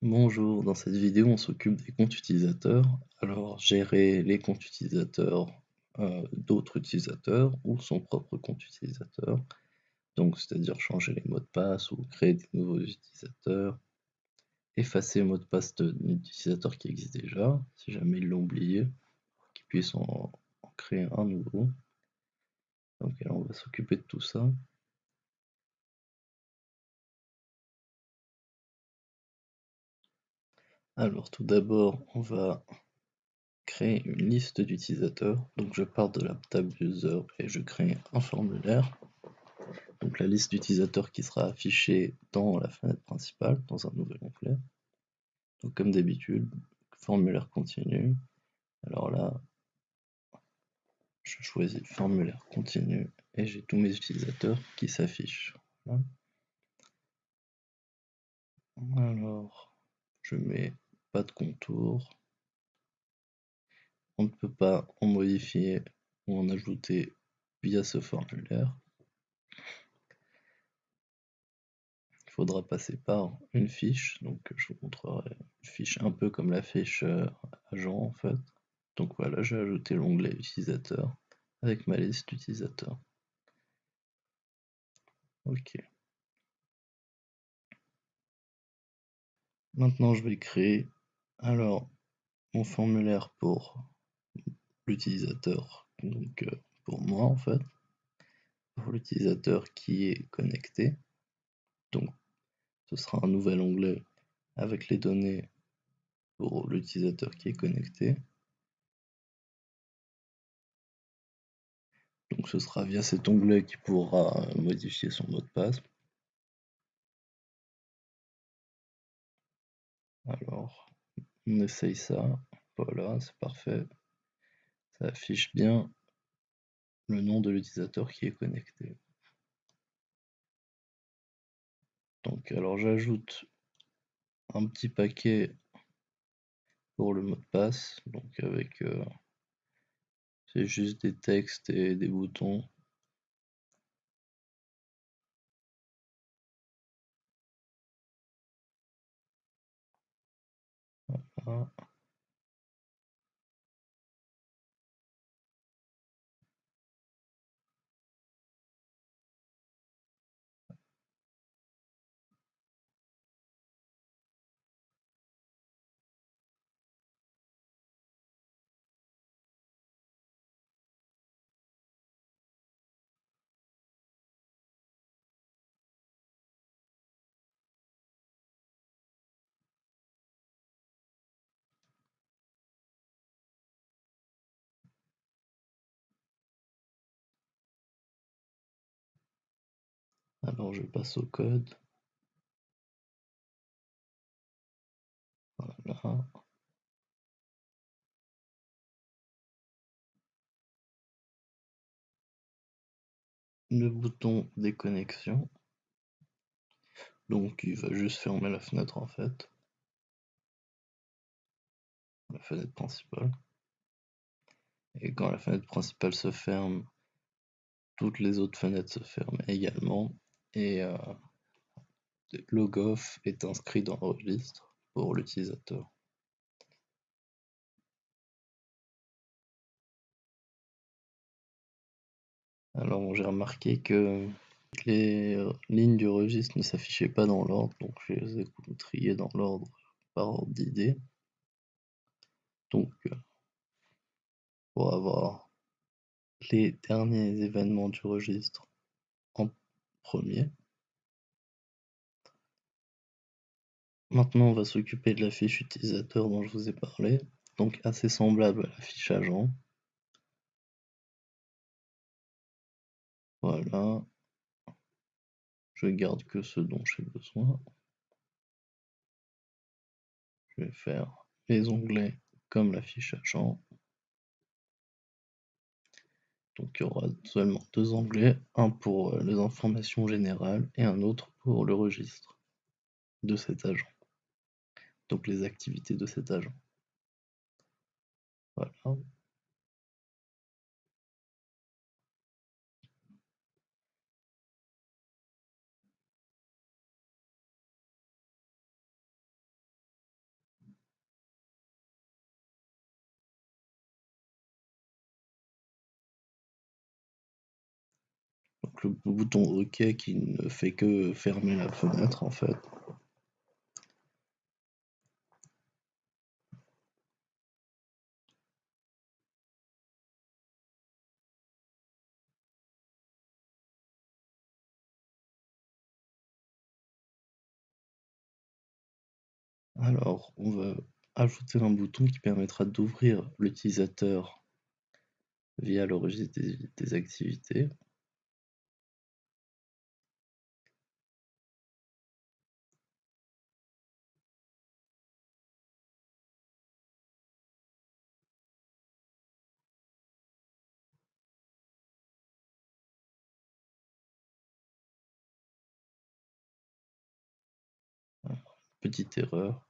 Bonjour, dans cette vidéo on s'occupe des comptes utilisateurs. Alors gérer les comptes utilisateurs d'autres utilisateurs ou son propre compte utilisateur. Donc c'est-à-dire changer les mots de passe ou créer des nouveaux utilisateurs, effacer le mot de passe d'un utilisateur qui existe déjà, si jamais ils l'ont oublié, pour qu'ils puissent en créer un nouveau. Donc alors on va s'occuper de tout ça. Alors tout d'abord on va créer une liste d'utilisateurs. Donc je pars de la table user et je crée un formulaire. Donc la liste d'utilisateurs qui sera affichée dans la fenêtre principale, dans un nouvel onglet. Donc comme d'habitude, formulaire continu. Alors là, je choisis formulaire continu et j'ai tous mes utilisateurs qui s'affichent. Voilà. Alors, je mets pas de contour. On ne peut pas en modifier ou en ajouter via ce formulaire. Il faudra passer par une fiche, donc je vous montrerai une fiche un peu comme la fiche agent en fait. Donc voilà, j'ai ajouté l'onglet utilisateur avec ma liste d'utilisateurs. Ok. Maintenant je vais créer alors mon formulaire pour l'utilisateur, donc pour moi en fait, pour l'utilisateur qui est connecté. Donc ce sera un nouvel onglet avec les données pour l'utilisateur qui est connecté. Donc ce sera via cet onglet qu'il pourra modifier son mot de passe. Alors, on essaye ça. Voilà, c'est parfait. Ça affiche bien le nom de l'utilisateur qui est connecté. Donc, alors j'ajoute un petit paquet pour le mot de passe. Donc, avec c'est juste des textes et des boutons. Voilà. Alors, je passe au code. Voilà. Le bouton déconnexion. Donc, il va juste fermer la fenêtre en fait. La fenêtre principale. Et quand la fenêtre principale se ferme, toutes les autres fenêtres se ferment également. Et logoff est inscrit dans le registre pour l'utilisateur. Alors j'ai remarqué que les lignes du registre ne s'affichaient pas dans l'ordre, donc je les ai triées dans l'ordre par ordre d'idée. Donc pour avoir les derniers événements du registre en premier. Maintenant on va s'occuper de la fiche utilisateur dont je vous ai parlé, donc assez semblable à la fiche agent. Voilà, je garde que ce dont j'ai besoin. Je vais faire les onglets comme la fiche agent. Donc il y aura seulement deux onglets, un pour les informations générales et un autre pour le registre de cet agent. Donc les activités de cet agent. Voilà. Donc le bouton OK qui ne fait que fermer la fenêtre en fait. Alors, on va ajouter un bouton qui permettra d'ouvrir l'utilisateur via le registre des activités. Petite erreur,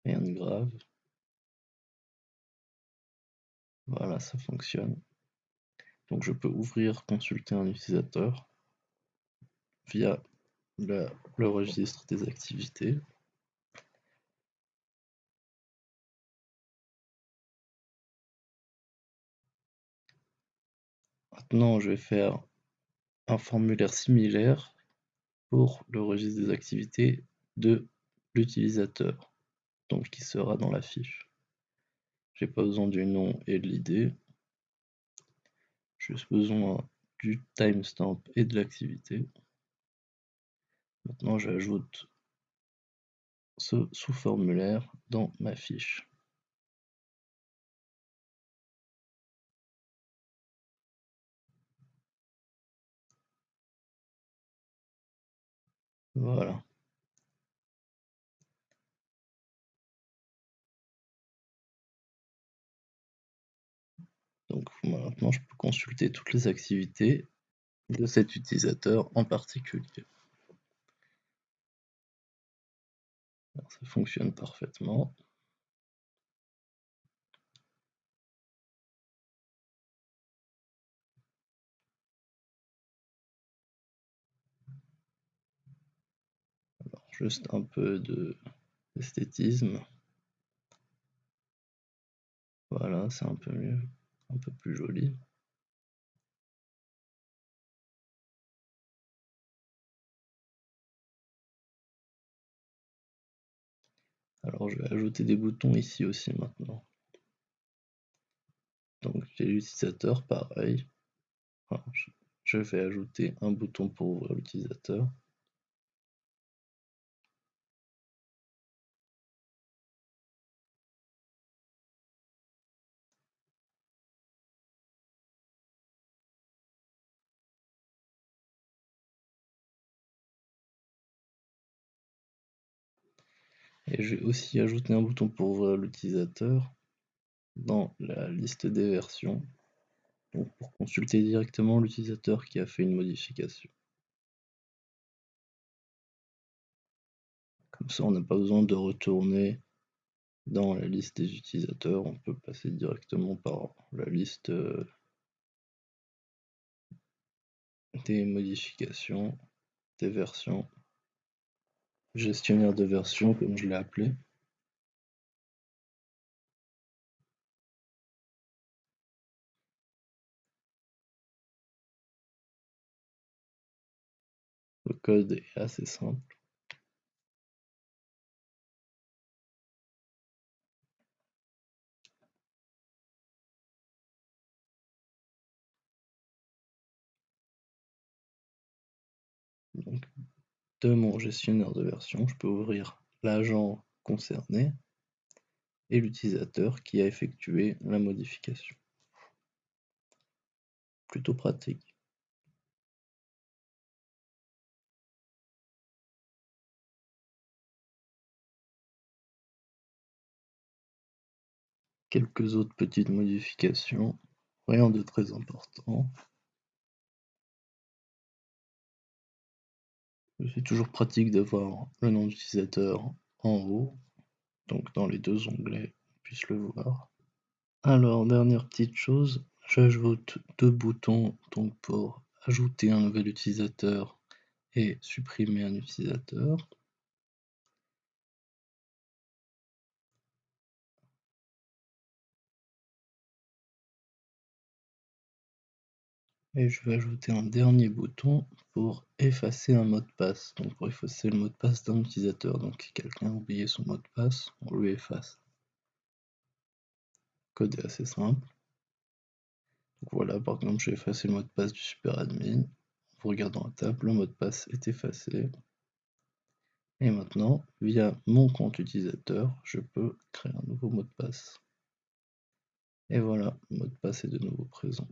rien de grave. Voilà, ça fonctionne. Donc je peux ouvrir, consulter un utilisateur via le registre des activités. Maintenant, je vais faire un formulaire similaire pour le registre des activités de l'utilisateur, donc qui sera dans la fiche. J'ai pas besoin du nom et de l'ID, juste besoin du timestamp et de l'activité. Maintenant, j'ajoute ce sous-formulaire dans ma fiche. Voilà. Donc maintenant, je peux consulter toutes les activités de cet utilisateur en particulier. Alors, ça fonctionne parfaitement. Alors, juste un peu d'esthétisme. Voilà, c'est un peu mieux, un peu plus joli. Alors, je vais ajouter des boutons ici aussi maintenant. Donc, j'ai l'utilisateur, pareil. Alors, je vais ajouter un bouton pour ouvrir l'utilisateur. Et je vais aussi ajouter un bouton pour ouvrir l'utilisateur dans la liste des versions, donc pour consulter directement l'utilisateur qui a fait une modification. Comme ça, on n'a pas besoin de retourner dans la liste des utilisateurs, on peut passer directement par la liste des modifications, des versions, gestionnaire de versions comme je l'ai appelé. Le code est assez simple. Donc, de mon gestionnaire de version, je peux ouvrir l'agent concerné et l'utilisateur qui a effectué la modification. Plutôt pratique. Quelques autres petites modifications, rien de très important. C'est toujours pratique d'avoir le nom d'utilisateur en haut, donc dans les deux onglets, on puisse le voir. Alors, dernière petite chose, j'ajoute deux boutons donc pour ajouter un nouvel utilisateur et supprimer un utilisateur. Et je vais ajouter un dernier bouton pour effacer un mot de passe. Donc pour effacer le mot de passe d'un utilisateur. Donc si quelqu'un a oublié son mot de passe, on lui efface. Le code est assez simple. Donc voilà, par exemple, j'ai effacé le mot de passe du super admin. Vous regardez dans la table, le mot de passe est effacé. Et maintenant, via mon compte utilisateur, je peux créer un nouveau mot de passe. Et voilà, le mot de passe est de nouveau présent.